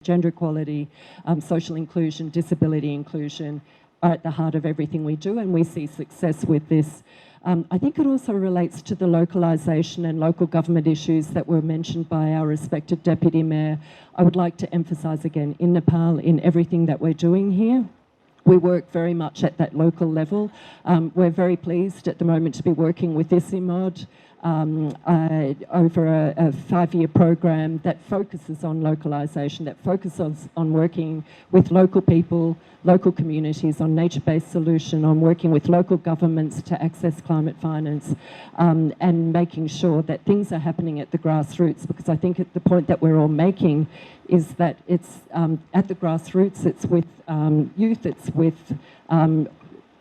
Gender equality, social inclusion, disability inclusion are at the heart of everything we do, and we see success with this. I think it also relates to the localisation and local government issues that were mentioned by our respected Deputy Mayor. I would like to emphasise again, in Nepal, in everything that we're doing here, we work very much at that local level. We're very pleased at the moment to be working with ISIMOD over a 5-year program that focuses on localisation, that focuses on working with local people, local communities, on nature-based solution, on working with local governments to access climate finance, and making sure that things are happening at the grassroots, because I think at the point that we're all making is that it's at the grassroots, it's with youth, it's with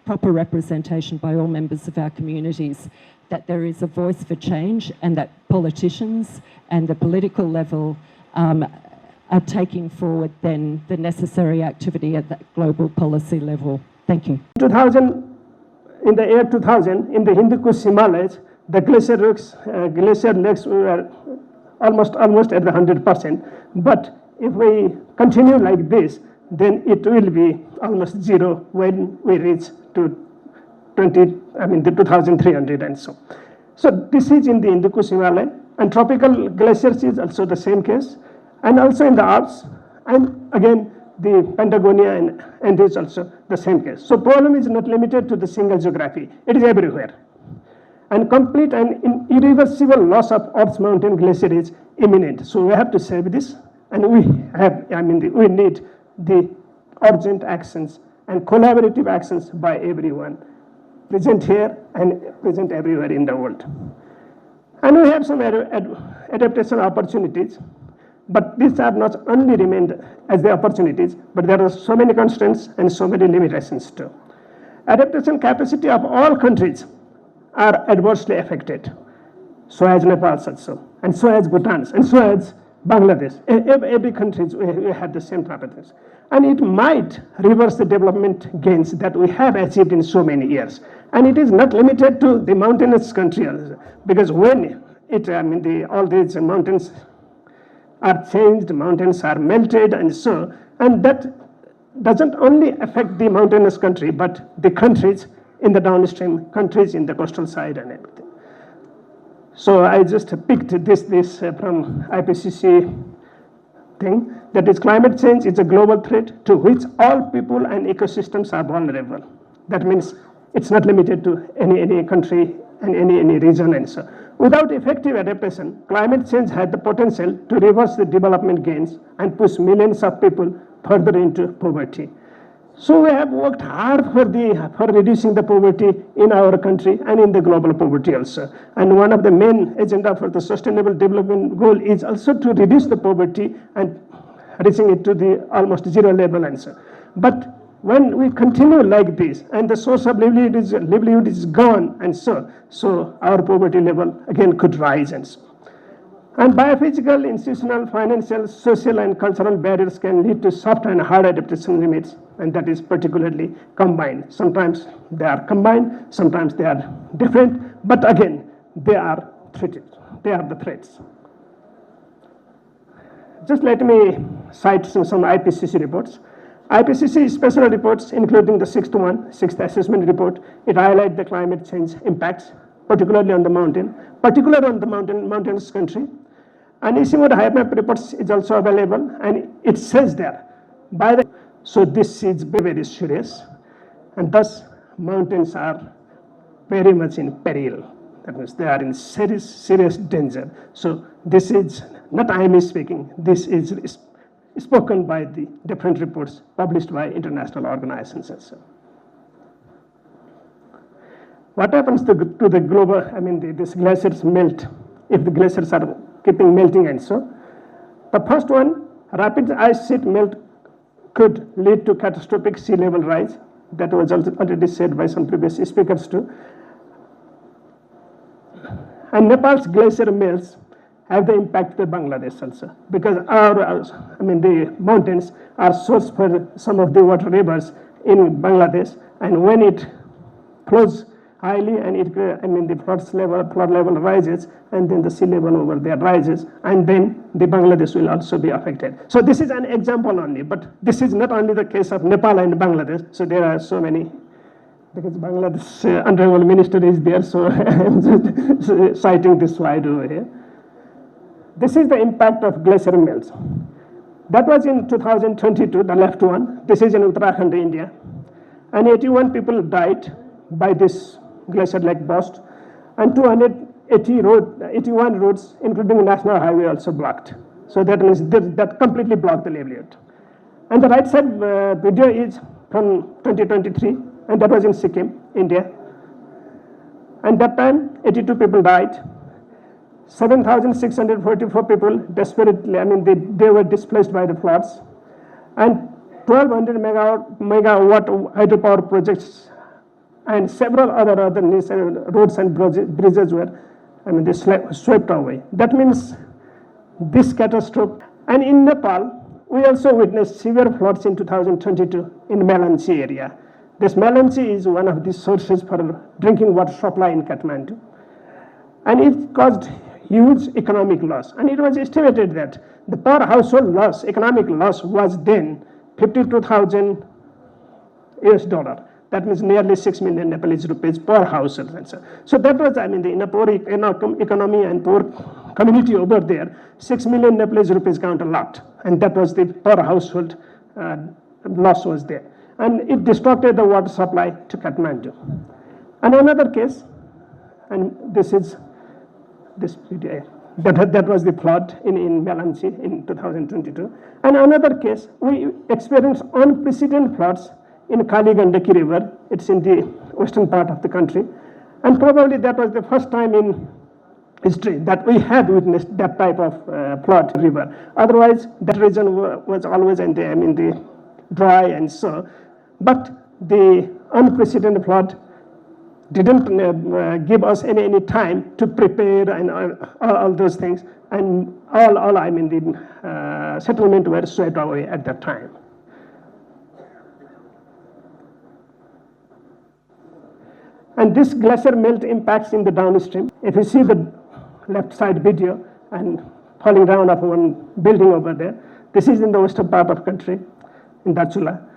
proper representation by all members of our communities, that there is a voice for change, and that politicians and the political level are taking forward then the necessary activity at that global policy level. Thank you. In the year 2000, in the Hindu Kush Himalayas, the glacier lakes were almost at the 100%. But if we continue like this, then it will be almost zero when we reach to the 2300 and so. So this is in the Hindu Kush Himalaya, and tropical glaciers is also the same case, and also in the Alps, and again the Patagonia and Andes also the same case. So problem is not limited to the single geography; it is everywhere. And complete and irreversible loss of Earth's mountain glacier is imminent. So we have to save this, and we need the urgent actions and collaborative actions by everyone, present here and present everywhere in the world. And we have some adaptation opportunities, but these are not only remained as the opportunities, but there are so many constraints and so many limitations too. Adaptation capacity of all countries are adversely affected. So as Nepal also, and so as Bhutan, and so as Bangladesh. Every country we have the same properties. And it might reverse the development gains that we have achieved in so many years. And it is not limited to the mountainous countries, because when all these mountains are changed, mountains are melted, and that doesn't only affect the mountainous country, but the countries in the downstream, countries in the coastal side and everything. So I just picked this from IPCC thing, that is climate change is a global threat to which all people and ecosystems are vulnerable. That means it's not limited to any country and any region and so. Without effective adaptation, climate change had the potential to reverse the development gains and push millions of people further into poverty. So we have worked hard for reducing the poverty in our country and in the global poverty also. And one of the main agenda for the sustainable development goal is also to reduce the poverty and reaching it to the almost zero level and so. But when we continue like this and the source of livelihood is gone and so our poverty level again could rise and so. And biophysical, institutional, financial, social, and cultural barriers can lead to soft and hard adaptation limits, and that is particularly combined. Sometimes they are combined, sometimes they are different, but again, they are threatened. They are the threats. Just let me cite some IPCC reports. IPCC special reports, including the sixth assessment report, it highlights the climate change impacts, particularly on the mountainous country. And ISIMOD HiMAP reports is also available, and it says there, so this is very serious, and thus mountains are very much in peril. That means they are in serious danger. So this is not I am speaking, this is spoken by the different reports published by international organizations and so. What happens to the global, these glaciers melt, if the glaciers are keeping melting and so. The first one, rapid ice sheet melt could lead to catastrophic sea level rise. That was already said by some previous speakers too. And Nepal's glacier melts have the impact of Bangladesh also, because the mountains are source for some of the water rivers in Bangladesh, and when it flows highly, and the flood level rises, and then the sea level over there rises, and then the Bangladesh will also be affected. So this is an example only, but this is not only the case of Nepal and Bangladesh. So there are so many, because Bangladesh Honorable Minister is there, so I'm just citing this slide over here. This is the impact of glacier melts. That was in 2022, the left one. This is in Uttarakhand, India. And 81 people died by this glacier lake burst. And 81 roads, including national highway, also blocked. So that means that completely blocked the livelihood. And the right side video is from 2023, and that was in Sikkim, India. And that time, 82 people died. 7,644 people desperately, they were displaced by the floods. And 1,200 megawatt hydropower projects and several other roads and bridges were, they swept away. That means this catastrophe. And in Nepal, we also witnessed severe floods in 2022 in Melanchi area. This Melanchi is one of the sources for drinking water supply in Kathmandu. And it caused huge economic loss. And it was estimated that the per household loss, economic loss, was then 52,000 US dollar. That means nearly 6 million Nepalese rupees per household. So that was, in a poor economy and poor community over there, 6 million Nepalese rupees count a lot. And that was the per household loss was there. And it disrupted the water supply to Kathmandu. And another case, and this is this video, that was the flood in Melanchi in 2022. And another case, we experienced unprecedented floods in Kali Gandaki River. It's in the western part of the country. And probably that was the first time in history that we had witnessed that type of flood river. Otherwise, that region was always in the dry and so. But the unprecedented flood didn't give us any time to prepare and all those things, and the settlement were swept away at that time. And this glacier melt impacts in the downstream. If you see the left side video and falling down of one building over there, this is in the western part of the country, in Dachula.